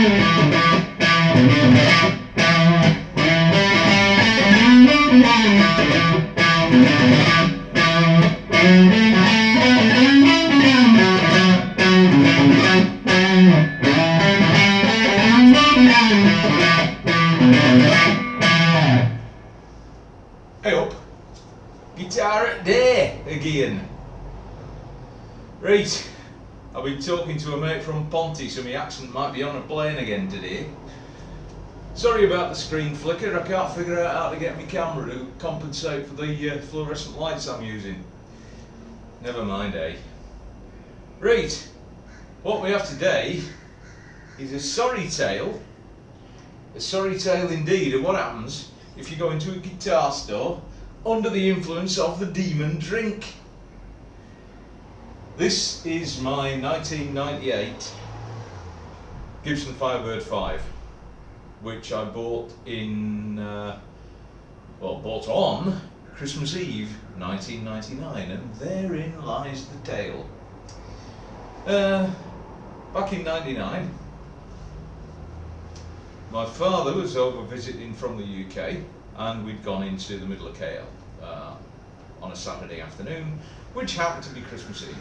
Hey up, guitar at day again. Right, I've been talking to a mate from Ponty, so my accent might be on a plane again today. Sorry about the screen flicker, I can't figure out how to get my camera to compensate for the fluorescent lights I'm using. Never mind, eh? Right, what we have today is a sorry tale. A sorry tale indeed of what happens if you go into a guitar store under the influence of the demon drink. This is my 1998 Gibson Firebird 5, which I bought bought on Christmas Eve 1999, and therein lies the tale. Back in '99, my father was over visiting from the UK, and we'd gone into the middle of KL on a Saturday afternoon, which happened to be Christmas Eve.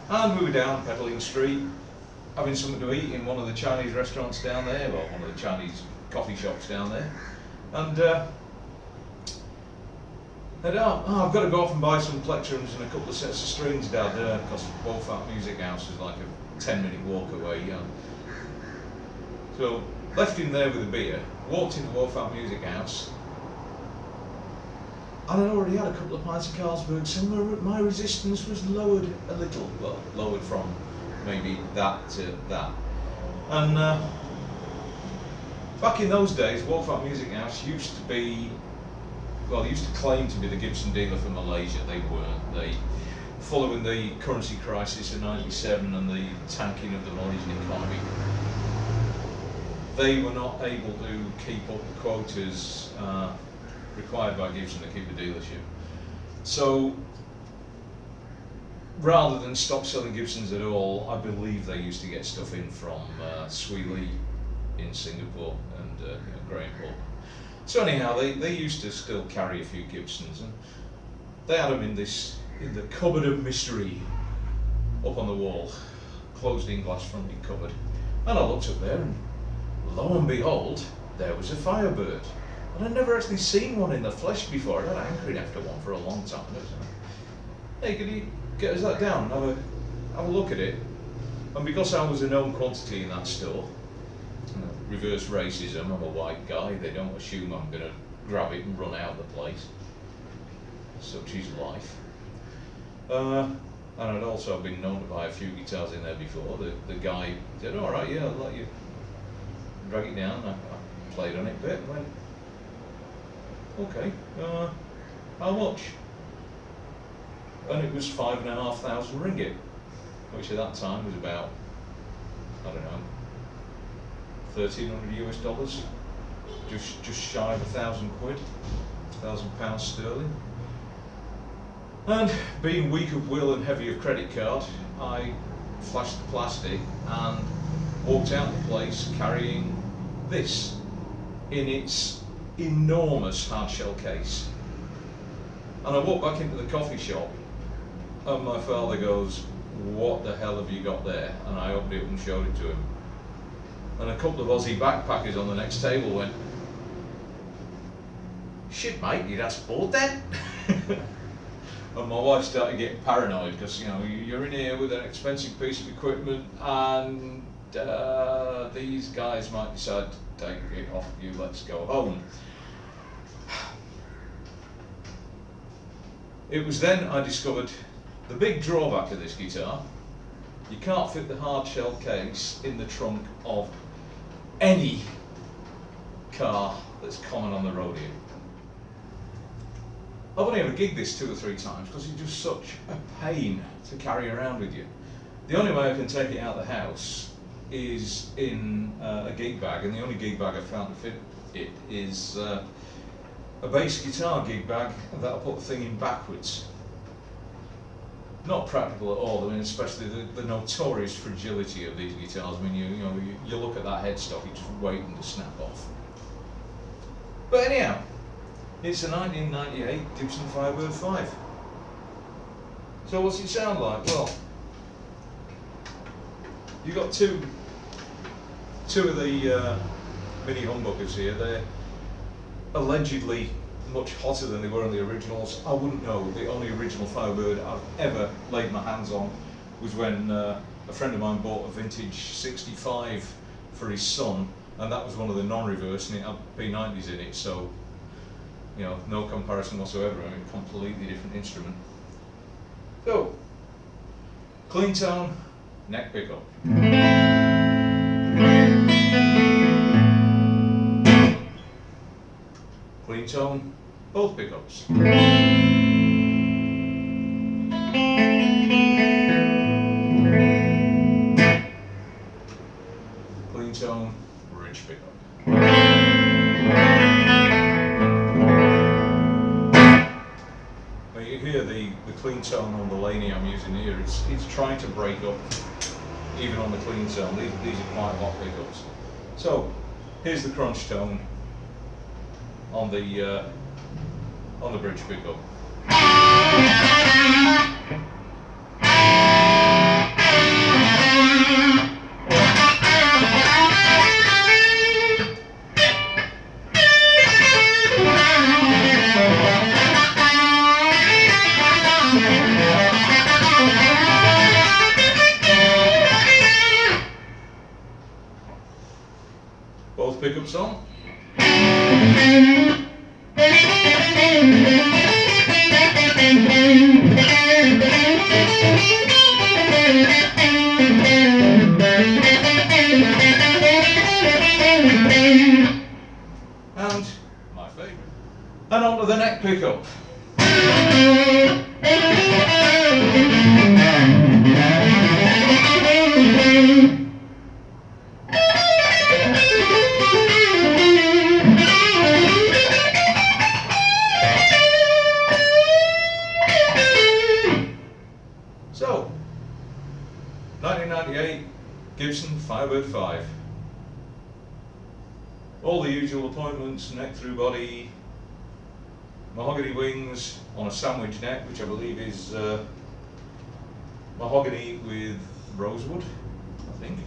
And we were down Peddling Street, having something to eat in one of the Chinese restaurants down there, well, one of the Chinese coffee shops down there. And I've got to go off and buy some plectrums and a couple of sets of strings, Dad, because Wolfart Music House is like a 10-minute walk away. So, left him there with a beer, walked into Wolfart Music House, and I'd already had a couple of pints of Carlsberg, so my resistance was lowered a little, well, lowered from maybe that to that. And back in those days, Wolfart Music House used to claim to be the Gibson dealer for Malaysia. They weren't. Following the currency crisis of '97 and the tanking of the Malaysian economy, they were not able to keep up the quotas required by Gibson to keep a dealership. So rather than stop selling Gibsons at all, I believe they used to get stuff in from Swee Lee in Singapore and Grahamport. So anyhow, they used to still carry a few Gibsons, and they had them in the cupboard of mystery up on the wall, closed-in glass fronted cupboard. And I looked up there, and lo and behold, there was a Firebird. And I'd never actually seen one in the flesh before. I'd had hankering after one for a long time. Hey, could you get us that down and have a look at it? And because I was a known quantity in that store, reverse racism, I'm a white guy, they don't assume I'm going to grab it and run out of the place. Such is life. And I'd also been known to buy a few guitars in there before. The guy said, all right, yeah, I'll let you drag it down. I played on it a bit and went, okay, how much? And it was 5,500 ringgit, which at that time was about, I don't know, $1,300 US, just shy of 1,000 quid, £1,000 sterling. And being weak of will and heavy of credit card, I flashed the plastic and walked out the place carrying this in its enormous hardshell case. And I walked back into the coffee shop, and my father goes, what the hell have you got there? And I opened it up and showed it to him. And a couple of Aussie backpackers on the next table went, shit mate, you'd have bought that? And my wife started getting paranoid because, you know, you're in here with an expensive piece of equipment and these guys might decide to take it off you, let's go home. It was then I discovered the big drawback of this guitar. You can't fit the hard shell case in the trunk of any car that's common on the road here. I've only ever gigged this 2 or 3 times because it's just such a pain to carry around with you. The only way I can take it out of the house is in a gig bag, and the only gig bag I've found to fit it is a bass guitar gig bag that I put the thing in backwards. not practical at all. I mean, especially the notorious fragility of these guitars. I mean, you look at that headstock, it's just waiting to snap off. But anyhow, it's a 1998 Gibson Firebird 5. So what's it sound like? Well, you've got two of the mini humbuckers here. They're allegedly much hotter than they were on the originals. I wouldn't know. The only original Firebird I've ever laid my hands on was when a friend of mine bought a vintage 65 for his son, and that was one of the non-reverse, and it had P90s in it, so no comparison whatsoever. I mean, completely different instrument. So, clean tone, neck pickup. Clean tone, both pickups. Clean tone, bridge pickup. Now you hear the clean tone on the Laney I'm using here, it's trying to break up even on the clean tone. These are quite hot pickups. So here's the crunch tone on the bridge pickup. Both pickups on. And my favourite. And on to the neck pickup. So, 1998 Gibson Firebird 5. All the usual appointments, neck through body, mahogany wings on a sandwich neck, which I believe is mahogany with rosewood, I think.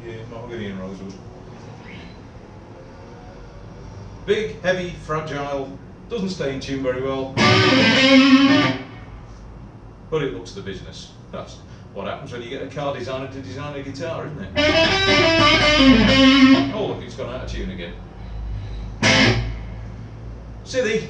Yeah, mahogany and rosewood. Big, heavy, fragile, doesn't stay in tune very well, but it looks the business. That's what happens when you get a car designer to design a guitar, isn't it? Oh look, it's gone out of tune again. Silly.